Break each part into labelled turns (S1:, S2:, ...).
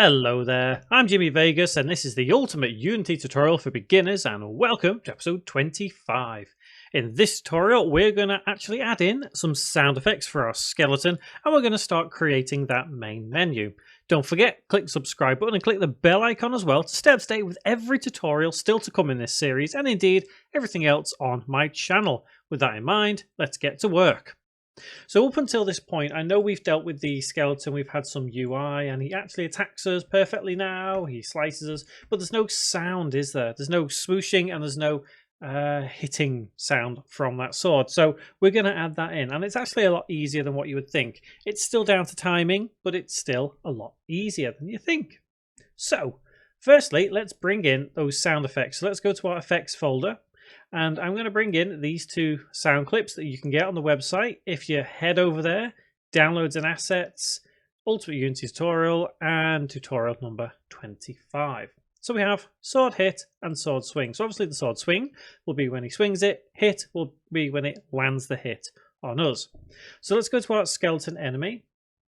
S1: Hello there, I'm Jimmy Vegas and this is the ultimate Unity tutorial for beginners, and welcome to episode 25. In this tutorial we're going to actually add in some sound effects for our skeleton, and we're going to start creating that main menu. Don't forget, click the subscribe button and click the bell icon as well to stay up to date with every tutorial still to come in this series, and indeed everything else on my channel. With that in mind, let's get to work. So up until this point, I know we've dealt with the skeleton, we've had some UI, and he actually attacks us perfectly now, he slices us, but there's no sound, is there? There's no swooshing and there's no hitting sound from that sword. So we're going to add that in, and it's actually a lot easier than what you would think. It's still down to timing, but it's still a lot easier than you think. So firstly, let's bring in those sound effects. So let's go to our effects folder. And I'm going to bring in these two sound clips that you can get on the website. If you head over there, downloads and assets, Ultimate Unity tutorial, and tutorial number 25. So we have sword hit and sword swing. So obviously the sword swing will be when he swings it, hit will be when it lands the hit on us. So let's go to our skeleton enemy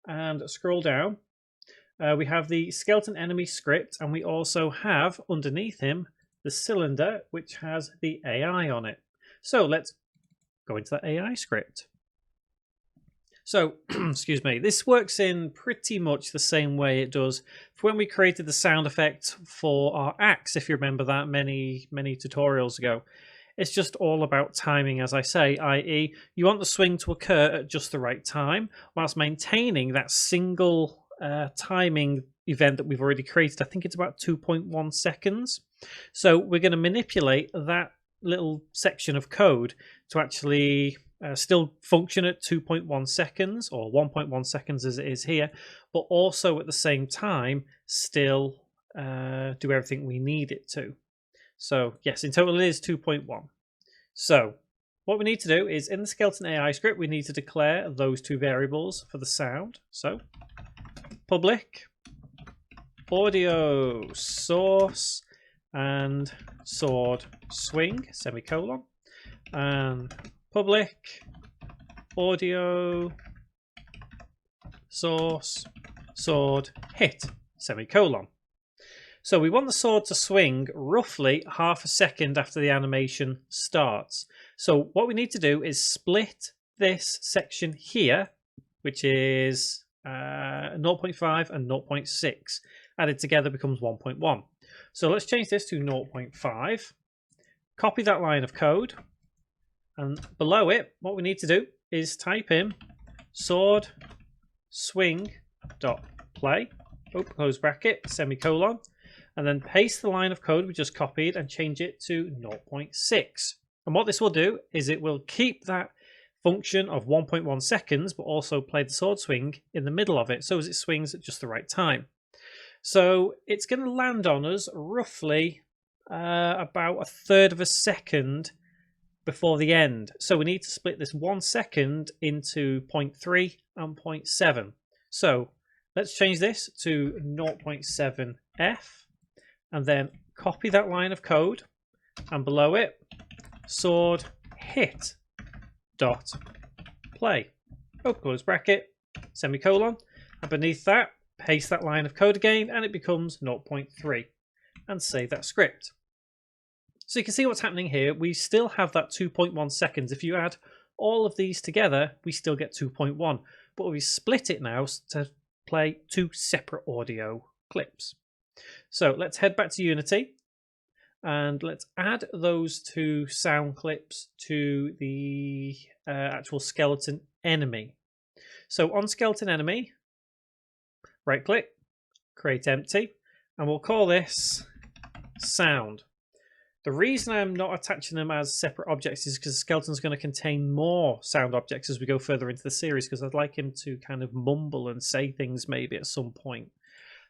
S1: and scroll down. We have the skeleton enemy script, and we also have underneath him the cylinder, which has the AI on it. So let's go into that AI script. So, excuse me, this works in pretty much the same way it does for when we created the sound effect for our axe, if you remember that many tutorials ago. It's just all about timing, as I say, i.e. you want the swing to occur at just the right time, whilst maintaining that single timing event that we've already created. I think it's about 2.1 seconds. So we're going to manipulate that little section of code to actually still function at 2.1 seconds or 1.1 seconds as it is here, but also at the same time still do everything we need it to. So yes, in total it is 2.1. So what we need to do is in the skeleton AI script, we need to declare those two variables for the sound. So public audio source and sword swing semicolon, and public audio source sword hit semicolon. So we want the sword to swing roughly half a second after the animation starts. So what we need to do is split this section here, which is 0.5 and 0.6 added together becomes 1.1. So let's change this to 0.5, copy that line of code, and below it what we need to do is type in sword swing dot play, open close bracket, semicolon, and then paste the line of code we just copied and change it to 0.6. And what this will do is it will keep that function of 1.1 seconds, but also play the sword swing in the middle of it, so as it swings at just the right time. So it's going to land on us roughly about a third of a second before the end. So we need to split this 1 second into 0.3 and 0.7. So let's change this to 0.7f and then copy that line of code, and below it sword hit dot play, open close bracket, semicolon, and beneath that paste that line of code again and it becomes 0.3, and save that script. So you can see what's happening here. We still have that 2.1 seconds. If you add all of these together, we still get 2.1, but we split it now to play two separate audio clips. So let's head back to Unity and let's add those two sound clips to the actual skeleton enemy. So on skeleton enemy, right click, create empty, and we'll call this sound. The reason I'm not attaching them as separate objects is because the skeleton's going to contain more sound objects as we go further into the series, because I'd like him to kind of mumble and say things maybe at some point.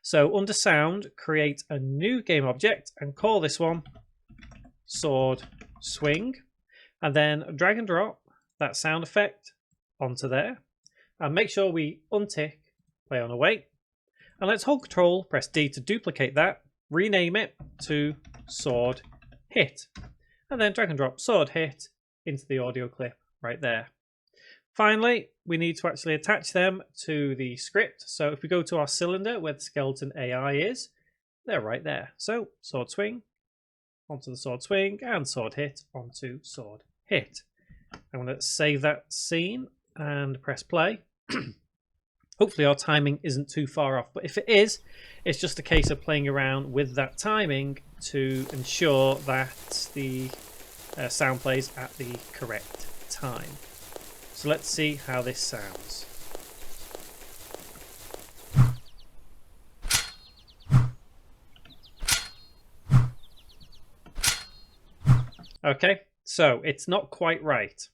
S1: So under sound, create a new game object and call this one sword swing, and then drag and drop that sound effect onto there, and make sure we untick play on await, and let's hold Control, press D to duplicate that, rename it to sword hit, and then drag and drop sword hit into the audio clip right there. Finally, we need to actually attach them to the script. So if we go to our cylinder where the skeleton AI is, they're right there. So sword swing onto the sword swing and sword hit onto sword hit. I'm going to save that scene and press play. Hopefully our timing isn't too far off, but if it is, it's just a case of playing around with that timing to ensure that the sound plays at the correct time. So let's see how this sounds. Okay, so it's not quite right.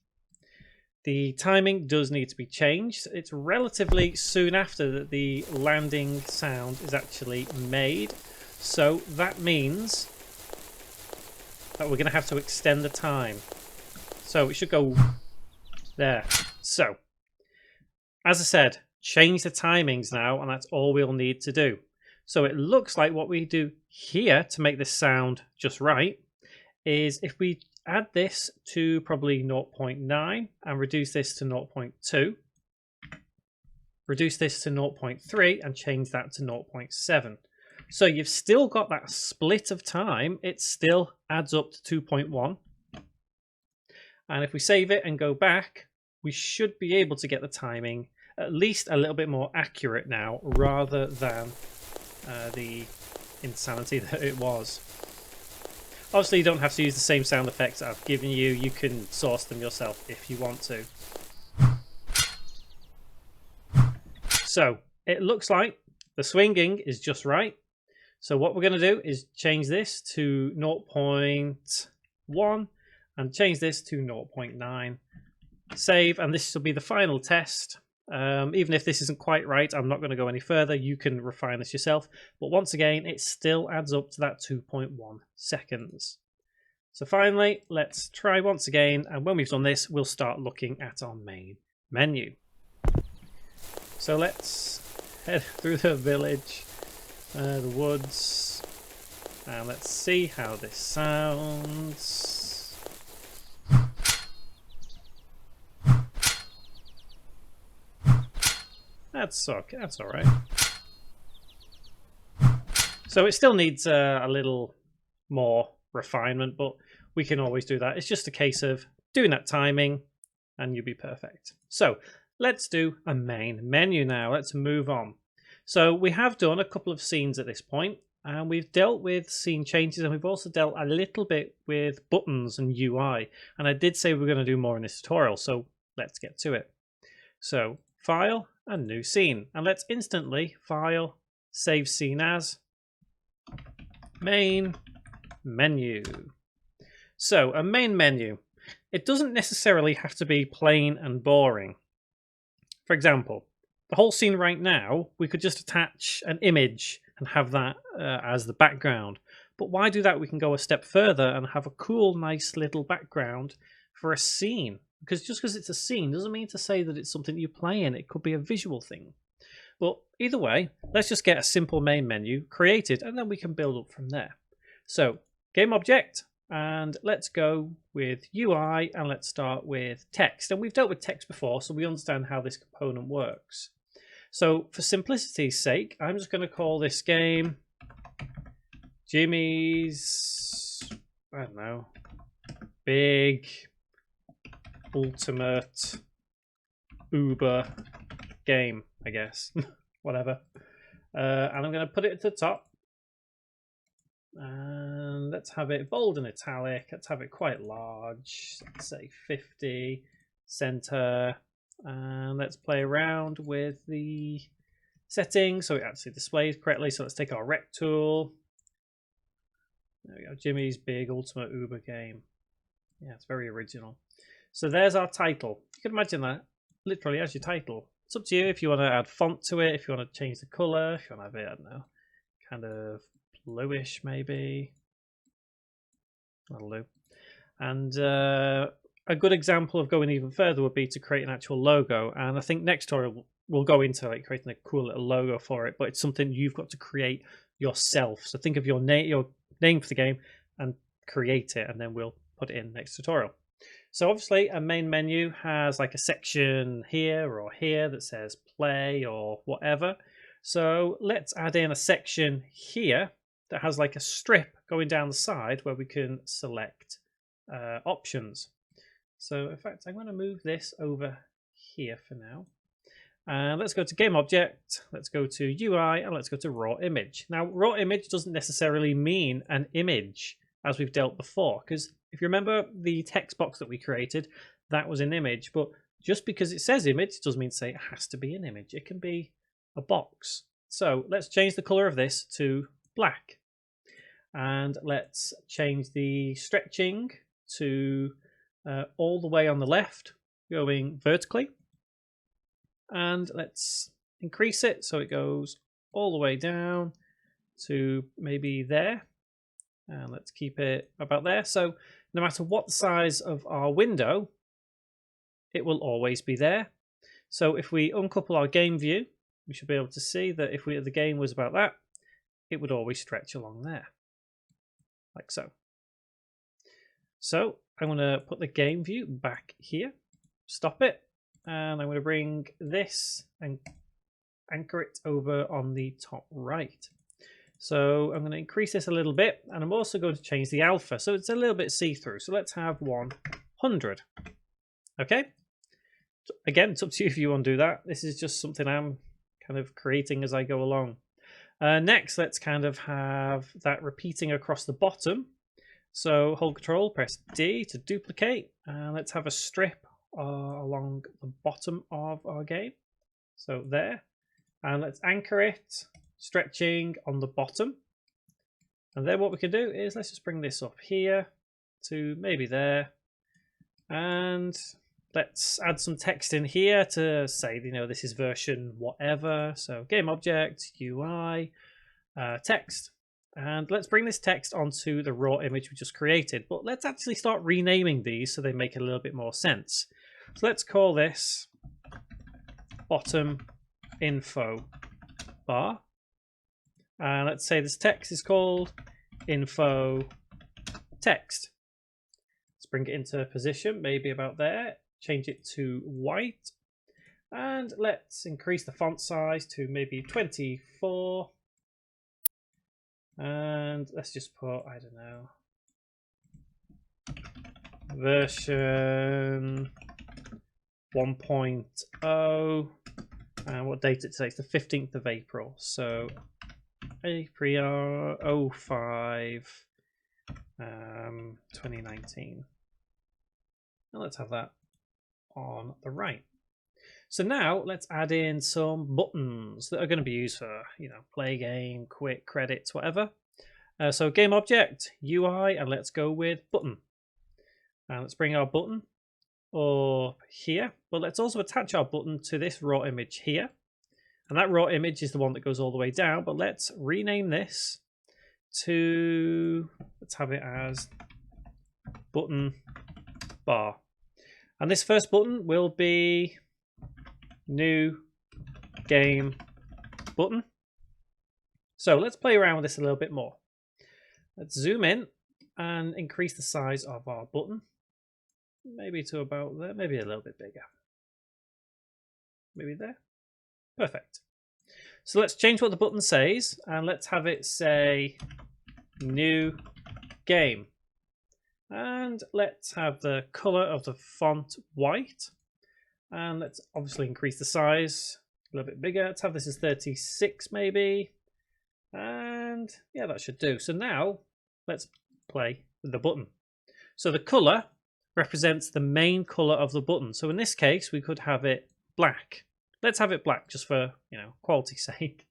S1: The timing does need to be changed. It's relatively soon after that the landing sound is actually made. So that means that we're going to have to extend the time. So it should go there. So, as I said, change the timings now, and that's all we'll need to do. So it looks like what we do here to make this sound just right is if we add this to probably 0.9 and reduce this to 0.2, reduce this to 0.3 and change that to 0.7. So you've still got that split of time. It still adds up to 2.1. And if we save it and go back, we should be able to get the timing at least a little bit more accurate now, rather than the insanity that it was. Obviously, you don't have to use the same sound effects that I've given you. You can source them yourself if you want to. So it looks like the swinging is just right. So what we're going to do is change this to 0.1 and change this to 0.9. Save, and this will be the final test. Even if this isn't quite right, I'm not going to go any further. You can refine this yourself. But once again, it still adds up to that 2.1 seconds. So finally, let's try once again. And when we've done this, we'll start looking at our main menu. So let's head through the village, the woods, and let's see how this sounds. That's okay. That's all right. So it still needs a little more refinement, but we can always do that. It's just a case of doing that timing and you'll be perfect. So let's do a main menu now. Let's move on. So we have done a couple of scenes at this point, and we've dealt with scene changes, and we've also dealt a little bit with buttons and UI. And I did say we're going to do more in this tutorial, so let's get to it. So File and New Scene, and let's instantly File, Save Scene As, Main Menu. So a main menu, it doesn't necessarily have to be plain and boring. For example, the whole scene right now, we could just attach an image and have that as the background. But why do that? We can go a step further and have a cool, nice little background for a scene. Because just because it's a scene doesn't mean to say that it's something you play in. It could be a visual thing. But either way, let's just get a simple main menu created, and then we can build up from there. So game object, and let's go with UI, and let's start with text. And we've dealt with text before, so we understand how this component works. So for simplicity's sake, I'm just going to call this game Jimmy's, I don't know, Big Ultimate Uber Game, I guess. Whatever. And I'm going to put it at the top. And let's have it bold and italic. Let's have it quite large. Let's say 50. Center. And let's play around with the settings so it actually displays correctly. So let's take our rect tool. There we go. Jimmy's Big Ultimate Uber Game. Yeah, it's very original. So there's our title. You can imagine that literally as your title. It's up to you if you want to add font to it, if you want to change the color, if you want to have it, I don't know, kind of bluish maybe. That'll do. And a good example of going even further would be to create an actual logo. And I think next tutorial we'll go into like creating a cool little logo for it, but it's something you've got to create yourself. So think of your name for the game and create it, and then we'll put it in next tutorial. So obviously a main menu has like a section here or here that says play or whatever. So let's add in a section here that has like a strip going down the side where we can select options. So in fact, I'm going to move this over here for now. And let's go to game object, let's go to UI, and let's go to raw image. Now, raw image doesn't necessarily mean an image as we've dealt before, because if you remember the text box that we created, that was an image. But just because it says image doesn't mean to say it has to be an image. It can be a box. So let's change the color of this to black. And let's change the stretching to all the way on the left, going vertically. And let's increase it so it goes all the way down to maybe there. And let's keep it about there. So no matter what the size of our window, it will always be there. So if we uncouple our game view, we should be able to see that if the game was about that, it would always stretch along there, like so. So I'm going to put the game view back here, stop it, and I'm going to bring this and anchor it over on the top right. So I'm going to increase this a little bit, and I'm also going to change the alpha so it's a little bit see-through. So let's have 100. Okay. Again, it's up to you if you want to do that. This is just something I'm kind of creating as I go along. Next, let's kind of have that repeating across the bottom. So hold Control, press D to duplicate, and let's have a strip along the bottom of our game. So there, and let's anchor it, stretching on the bottom. And then what we can do is let's just bring this up here to maybe there, and let's add some text in here to say, you know, this is version whatever. So game object, UI, text. And let's bring this text onto the raw image we just created. But let's actually start renaming these so they make a little bit more sense. So let's call this bottom info bar. And let's say this text is called info text. Let's bring it into position, maybe about there. Change it to white. And let's increase the font size to maybe 24. And let's just put, I don't know, version 1.0. And what date it today? It's the 15th of April. So April 05, 2019. And let's have that on the right. So now let's add in some buttons that are going to be used for, you know, play game, quick, credits, whatever. So game object, UI, and let's go with button. And let's bring our button up here, but let's also attach our button to this raw image here. And that raw image is the one that goes all the way down, but let's rename this to, let's have it as button bar. And this first button will be new game button. So let's play around with this a little bit more. Let's zoom in and increase the size of our button. Maybe to about there, maybe a little bit bigger. Maybe there. Perfect. So let's change what the button says and let's have it say new game. And let's have the color of the font white. And let's obviously increase the size a little bit bigger. Let's have this as 36 maybe. And yeah, that should do. So now let's play with the button. So the color represents the main color of the button. So in this case, we could have it black. Let's have it black just for, you know, quality's sake.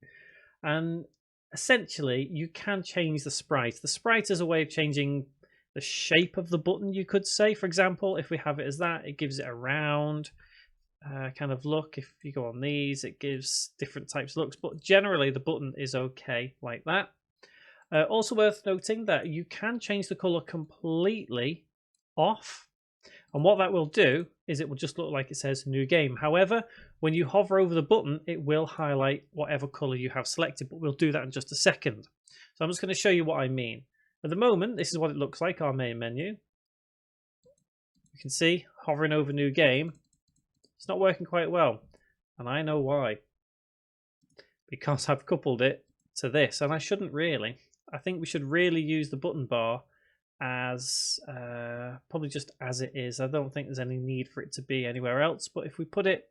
S1: And essentially, you can change the sprite. The sprite is a way of changing the shape of the button, you could say. For example, if we have it as that, it gives it a round kind of look. If you go on these, it gives different types of looks, but generally the button is okay like that. Also worth noting that you can change the color completely off, and what that will do is it will just look like it says new game. However, when you hover over the button, it will highlight whatever color you have selected, but we'll do that in just a second. So I'm just going to show you what I mean. At the moment, this is what it looks like, our main menu. you can see hovering over new game, it's not working quite well. And I know why. Because I've coupled it to this, and I shouldn't really. I think we should really use the button bar as probably just as it is. I don't think there's any need for it to be anywhere else, but if we put it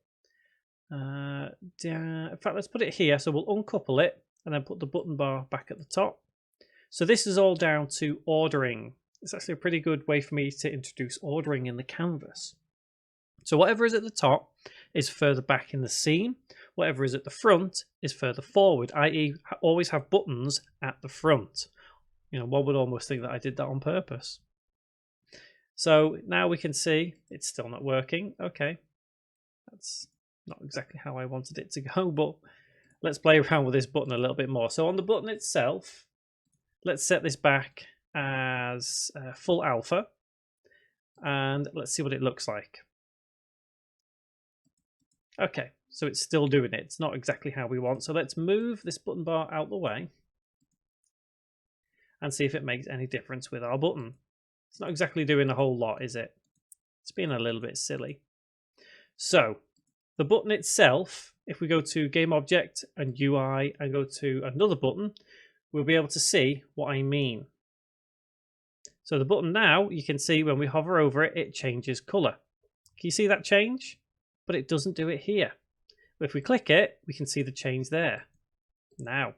S1: down, in fact, let's put it here. So we'll uncouple it and then put the button bar back at the top. So this is all down to ordering. It's actually a pretty good way for me to introduce ordering in the canvas. So whatever is at the top is further back in the scene. Whatever is at the front is further forward, i.e. always have buttons at the front. You know, one would almost think that I did that on purpose. So now we can see it's still not working. Okay, that's not exactly how I wanted it to go, but let's play around with this button a little bit more. So on the button itself, let's set this back as full alpha, and let's see what it looks like. Okay, so it's still doing it. It's not exactly how we want. So let's move this button bar out the way and see if it makes any difference with our button. It's not exactly doing a whole lot, is it? It's being a little bit silly. So the button itself, if we go to Game Object and UI and go to another button, we'll be able to see what I mean. So the button now, you can see when we hover over it, it changes color. Can you see that change? But it doesn't do it here. But if we click it, we can see the change there. Now,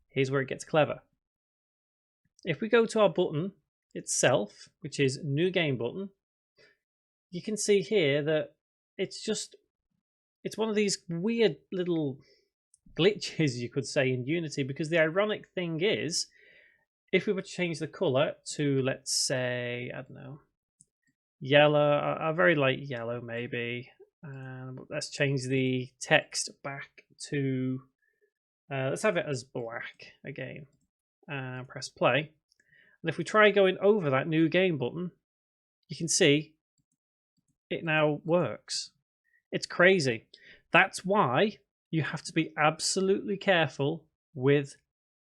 S1: here's where it gets clever. If we go to our button itself, which is New Game button, you can see here that it's one of these weird little glitches, you could say, in Unity, because the ironic thing is, if we were to change the color to, let's say, I don't know, yellow, a very light yellow maybe, and let's change the text back to let's have it as black again, and press play. And if we try going over that New Game button, you can see it now works. It's crazy. That's why you have to be absolutely careful with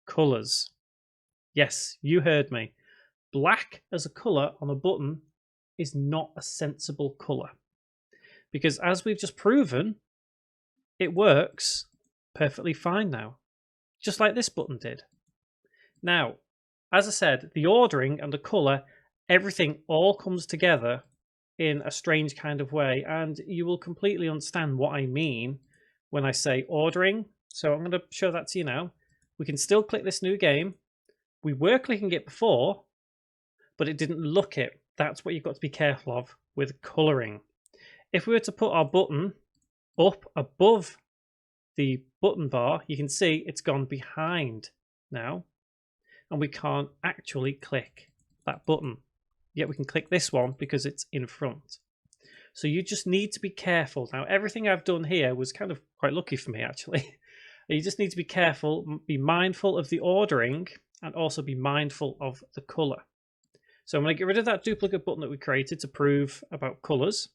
S1: colors. Yes, you heard me. Black as a color on a button is not a sensible color, because as we've just proven, it works perfectly fine now, just like this button did. Now, as I said, the ordering and the color, everything all comes together in a strange kind of way, and you will completely understand what I mean when I say ordering. So I'm going to show that to you now. We can still click this New Game. We were clicking it before, but it didn't look it. That's what you've got to be careful of with coloring. If we were to put our button up above the button bar, you can see it's gone behind now, and we can't actually click that button. Yet we can click this one because it's in front. So you just need to be careful. Now, everything I've done here was kind of quite lucky for me, actually. You just need to be careful, be mindful of the ordering, and also be mindful of the color. So I'm going to get rid of that duplicate button that we created to prove about colors.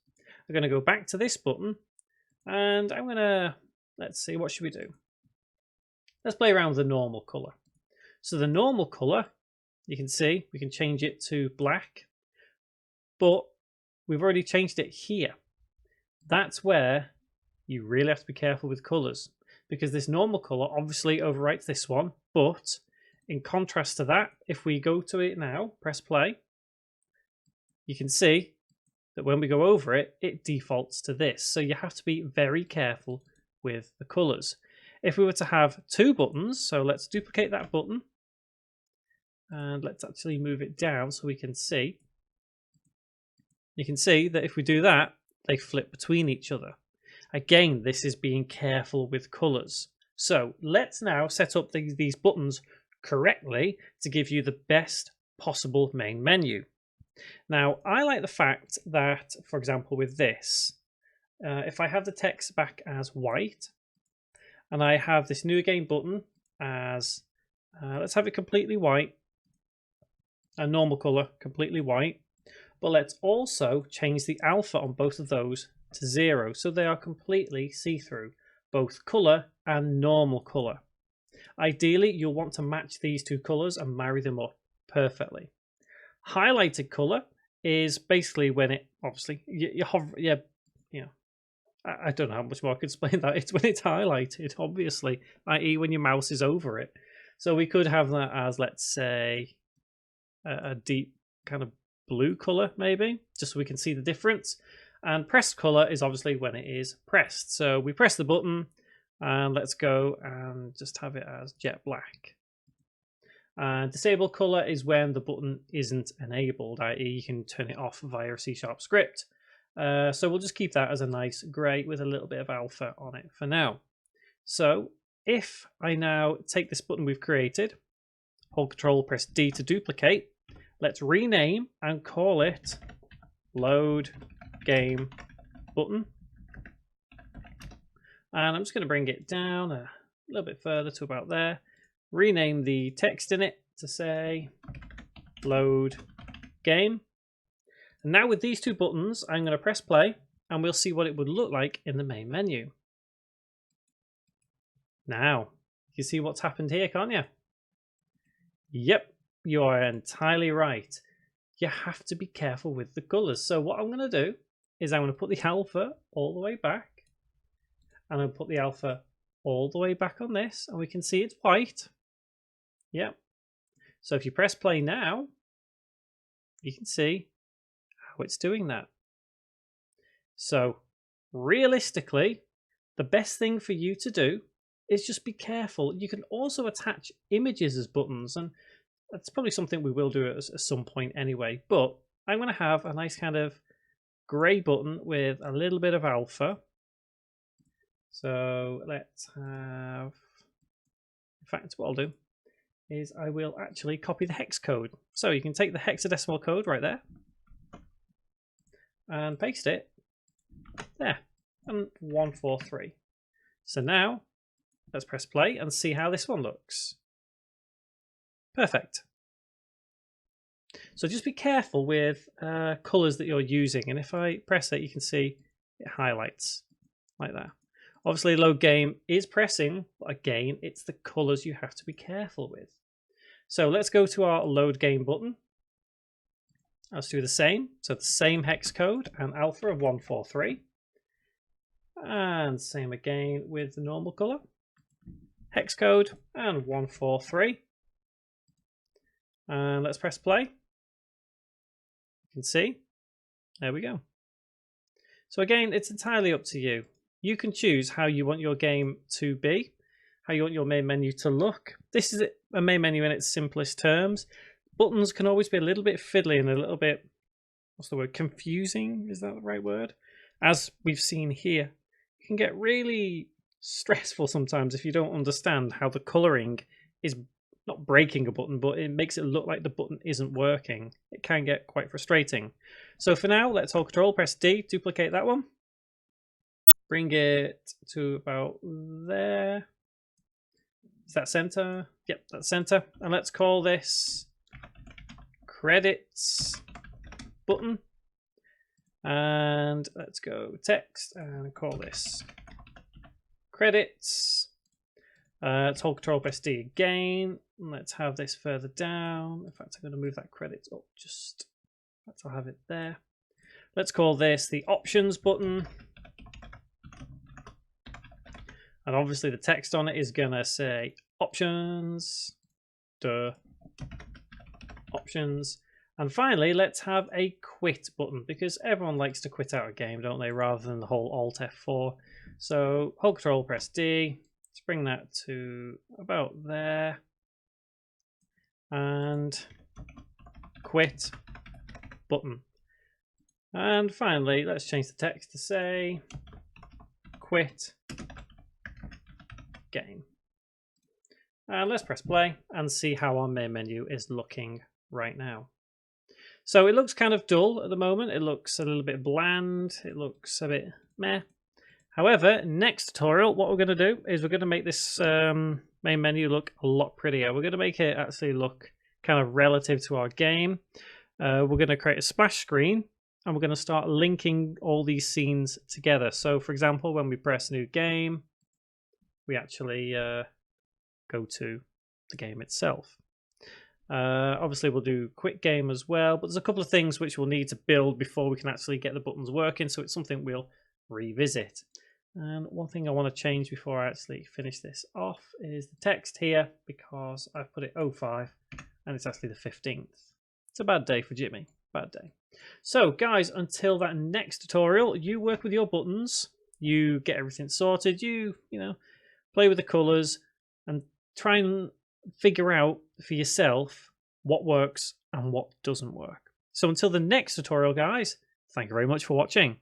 S1: I'm going to go back to this button, and I'm going to, let's see, what should we do? Let's play around with the normal color. So the normal color, you can see, we can change it to black, but we've already changed it here. That's where you really have to be careful with colors, because this normal color obviously overwrites this one, but in contrast to that, if we go to it now, press play, you can see that when we go over it, it defaults to this. So you have to be very careful with the colors. If we were to have two buttons, so let's duplicate that button, and let's actually move it down so we can see. You can see that if we do that, they flip between each other. Again, this is being careful with colors. So let's now set up these buttons correctly to give you the best possible main menu. Now, I like the fact that, for example, with this, if I have the text back as white, and I have this New Game button as, let's have it completely white, a normal color, completely white, but let's also change the alpha on both of those to 0, so they are completely see-through, both color and normal color. Ideally, you'll want to match these two colors and marry them up perfectly. Highlighted color is basically when it obviously you hover, I don't know how much more I could explain that. It's when it's highlighted, obviously, i.e. when your mouse is over it. So we could have that as, let's say, a deep kind of blue color, maybe, just so we can see the difference. And pressed color is obviously when it is pressed. So we press the button, and let's go and just have it as jet black. And disable color is when the button isn't enabled, i.e. you can turn it off via a C# script. So we'll just keep that as a nice grey with a little bit of alpha on it for now. So if I now take this button we've created, hold Control, press D to duplicate, let's rename and call it Load Game Button. And I'm just going to bring it down a little bit further to about there. Rename the text in it to say Load Game. And now with these two buttons, I'm going to press play and we'll see what it would look like in the main menu. Now, you see what's happened here, can't you? Yep, you are entirely right. You have to be careful with the colors. So what I'm going to do is I'm going to put the alpha all the way back. And I'll put the alpha all the way back on this, and we can see it's white. Yep. So if you press play now, you can see how it's doing that. So realistically, the best thing for you to do is just be careful. You can also attach images as buttons, and that's probably something we will do at some point anyway. But I'm going to have a nice kind of grey button with a little bit of alpha. So let's have, in fact, what I'll do is I will actually copy the hex code. So you can take the hexadecimal code right there and paste it there, and 143. So now let's press play and see how this one looks. Perfect. So just be careful with colors that you're using, and if I press it, you can see it highlights like that. Obviously, load game is pressing, but again, it's the colors you have to be careful with. So let's go to our load game button. Let's do the same. So the same hex code and alpha of 143. And same again with the normal color. Hex code and 143. And let's press play. You can see. There we go. So again, it's entirely up to you. You can choose how you want your game to be, how you want your main menu to look. This is a main menu in its simplest terms. Buttons can always be a little bit fiddly and a little bit, what's the word, confusing? Is that the right word? As we've seen here, it can get really stressful sometimes if you don't understand how the colouring is not breaking a button, but it makes it look like the button isn't working. It can get quite frustrating. So for now, let's hold Control, press D, duplicate that one. Bring it to about there. Is that center? Yep, that's center. And let's call this credits button. And let's go text and call this credits. Let's hold Control, press D again. And let's have this further down. In fact, I'm going to move that credits up just. I'll have it there. Let's call this the options button. And obviously the text on it is going to say options, options. And finally, let's have a quit button, because everyone likes to quit out a game, don't they, rather than the whole Alt F4. So hold Control, press D. Let's bring that to about there. And quit button. And finally, let's change the text to say quit game. And let's press play and see how our main menu is looking right now. So it looks kind of dull at the moment. It looks a little bit bland. It looks a bit meh. However, next tutorial, what we're going to do is we're going to make this main menu look a lot prettier. We're going to make it actually look kind of relative to our game. We're going to create a splash screen, and we're going to start linking all these scenes together. So for example, when we press new game, we actually go to the game itself. Obviously, we'll do quick game as well, but there's a couple of things which we'll need to build before we can actually get the buttons working, so it's something we'll revisit. And one thing I want to change before I actually finish this off is the text here, because I've put it 05 and it's actually the 15th. It's a bad day for Jimmy. Bad day. So guys, until that next tutorial, you work with your buttons, you get everything sorted, you know, play with the colors and try and figure out for yourself what works and what doesn't work. So until the next tutorial, guys, thank you very much for watching.